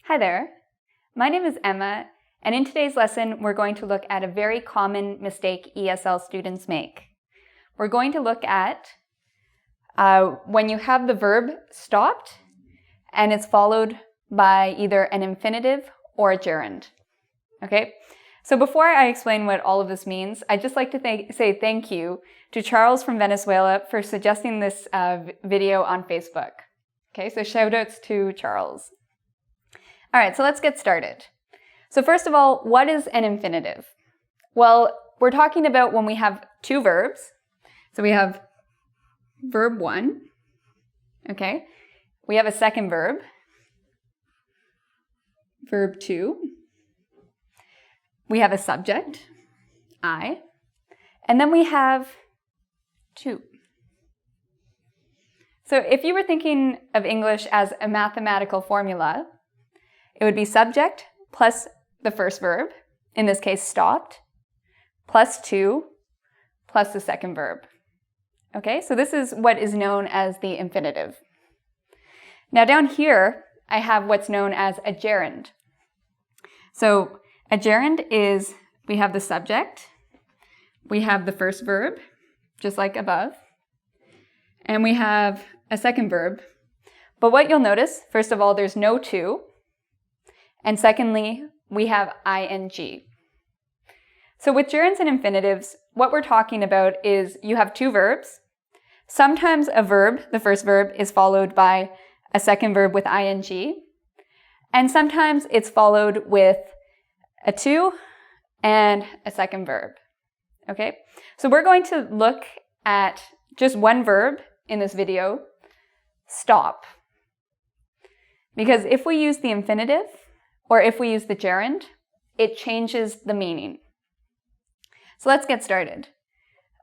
Hi there, my name is Emma, and in today's lesson we're going to look at a very common mistake ESL students make. We're going to look at when you have the verb stopped and it's followed by either an infinitive or a gerund. Okay, so before I explain what all of this means, I'd just like to say thank you to Charles from Venezuela for suggesting this video on Facebook. Okay, so shout outs to Charles. All right, so let's get started. So first of all, what is an infinitive? Well, we're talking about when we have two verbs. So we have verb 1, okay? We have a second verb, verb 2. We have a subject, I, and then we have to. So if you were thinking of English as a mathematical formula, it would be subject plus the first verb, in this case stopped, plus to, plus the second verb. Okay, so this is what is known as the infinitive. Now down here, I have what's known as a gerund. So a gerund is, we have the subject, we have the first verb, just like above, and we have a second verb. But what you'll notice, first of all, there's no to, and secondly, we have ing. So with gerunds and infinitives, what we're talking about is you have two verbs. Sometimes a verb, the first verb, is followed by a second verb with ing, and sometimes it's followed with a to and a second verb. Okay, so we're going to look at just one verb in this video, stop. Because if we use the infinitive, or if we use the gerund, it changes the meaning. So let's get started.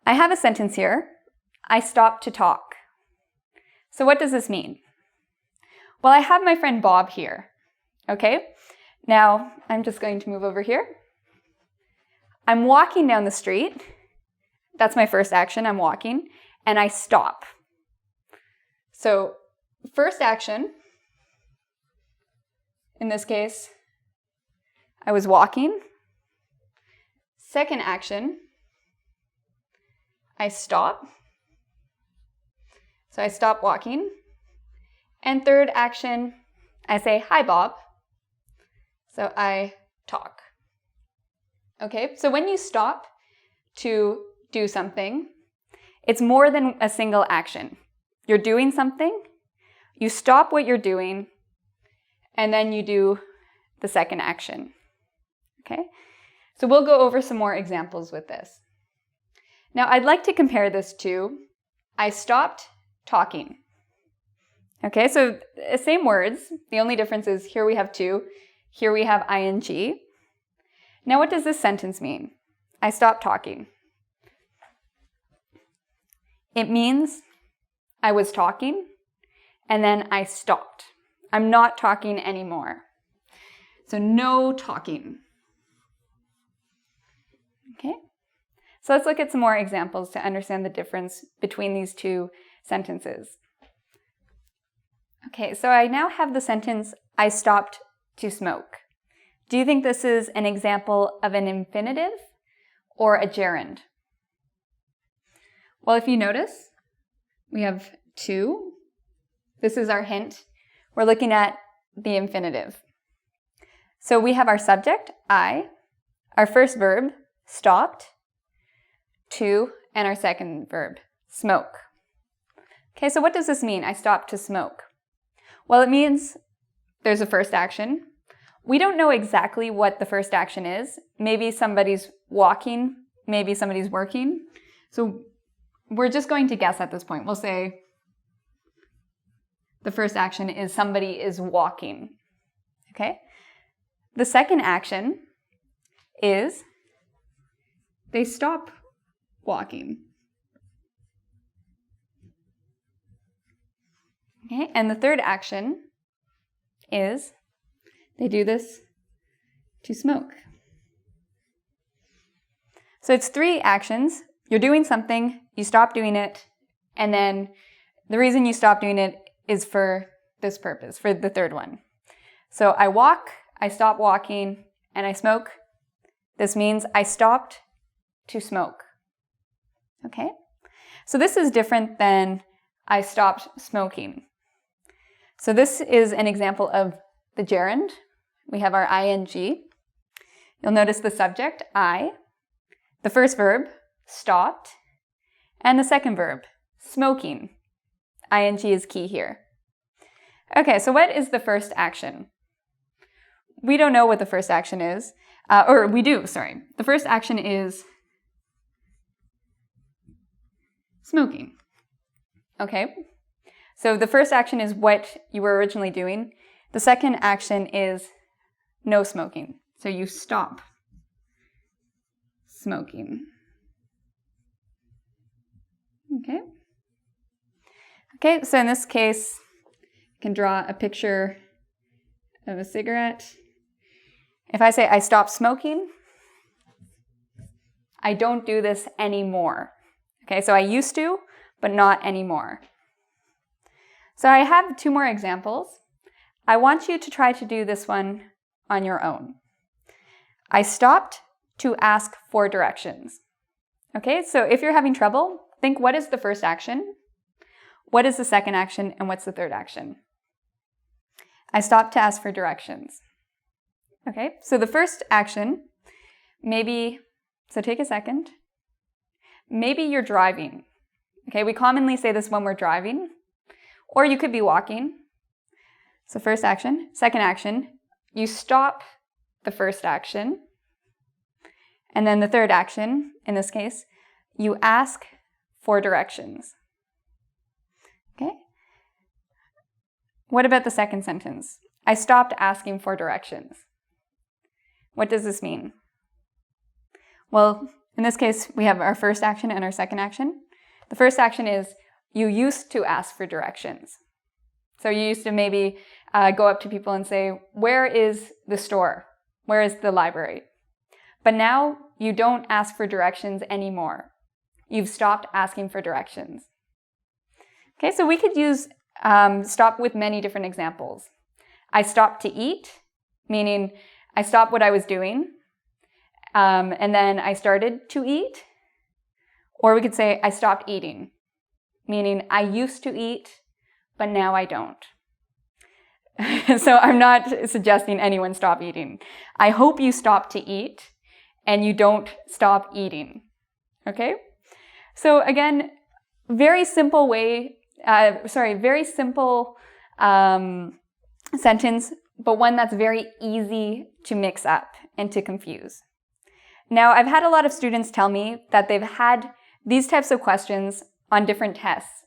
I have a sentence here. I stopped to talk. So what does this mean? Well, I have my friend Bob here. Okay? Now, I'm just going to move over here. I'm walking down the street. That's my first action. I'm walking. And I stop. So, first action, in this case, I was walking. Second action, I stop. So I stop walking. And third action, I say, hi, Bob. So I talk. Okay, so when you stop to do something, it's more than a single action. You're doing something, you stop what you're doing, and then you do the second action. Okay, so we'll go over some more examples with this. Now, I'd like to compare this to, I stopped talking. Okay, so same words. The only difference is here we have to, here we have ing. Now, what does this sentence mean? I stopped talking. It means I was talking, and then I stopped. I'm not talking anymore. So no talking. Okay, so let's look at some more examples to understand the difference between these two sentences. Okay, so I now have the sentence, I stopped to smoke. Do you think this is an example of an infinitive or a gerund? Well, if you notice, we have to. This is our hint. We're looking at the infinitive. So we have our subject, I, our first verb, stopped, to, and our second verb, smoke. Okay, so what does this mean, I stopped to smoke? Well, it means there's a first action. We don't know exactly what the first action is. Maybe somebody's walking, maybe somebody's working. So we're just going to guess at this point. We'll say the first action is somebody is walking. Okay? The second action is they stop walking. Okay, and the third action is they do this to smoke. So it's three actions. You're doing something, you stop doing it, and then the reason you stop doing it is for this purpose, for the third one. So I walk, I stop walking, and I smoke. This means I stopped to smoke. Okay? So this is different than I stopped smoking. So this is an example of the gerund. We have our ing. You'll notice the subject, I, the first verb, stopped, and the second verb, smoking. ing is key here. Okay, so what is the first action? We don't know what the first action is. Or we do, sorry. The first action is smoking. Okay? So the first action is what you were originally doing. The second action is no smoking. So you stop smoking. Okay? Okay, so in this case, you can draw a picture of a cigarette. If I say I stop smoking, I don't do this anymore. Okay, so I used to, but not anymore. So I have two more examples. I want you to try to do this one on your own. I stopped to ask for directions. Okay, so if you're having trouble, think what is the first action, what is the second action, and what's the third action? I stopped to ask for directions. Okay, so the first action, so take a second. Maybe you're driving. Okay, we commonly say this when we're driving, or you could be walking. So first action. Second action, you stop the first action. And then the third action, in this case, you ask for directions. Okay? What about the second sentence? I stopped asking for directions. What does this mean? Well, in this case, we have our first action and our second action. The first action is you used to ask for directions. So you used to maybe go up to people and say, where is the store? Where is the library? But now you don't ask for directions anymore. You've stopped asking for directions. Okay, so we could use stop with many different examples. I stopped to eat, meaning I stopped what I was doing, and then I started to eat. Or we could say I stopped eating, meaning I used to eat, but now I don't. So I'm not suggesting anyone stop eating. I hope you stop to eat and you don't stop eating. Okay? So again, very simple sentence, but one that's very easy to mix up and to confuse. Now, I've had a lot of students tell me that they've had these types of questions on different tests.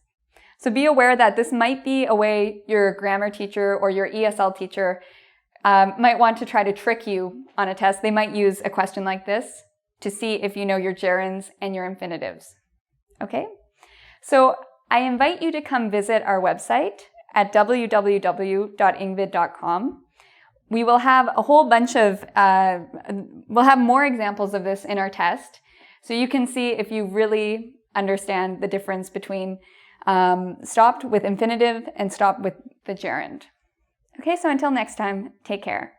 So be aware that this might be a way your grammar teacher or your ESL teacher might want to try to trick you on a test. They might use a question like this to see if you know your gerunds and your infinitives. Okay? So I invite you to come visit our website at www.engvid.com. We will have a whole bunch of, we'll have more examples of this in our test, so you can see if you really understand the difference between stopped with infinitive and stopped with the gerund. Okay, so until next time, take care.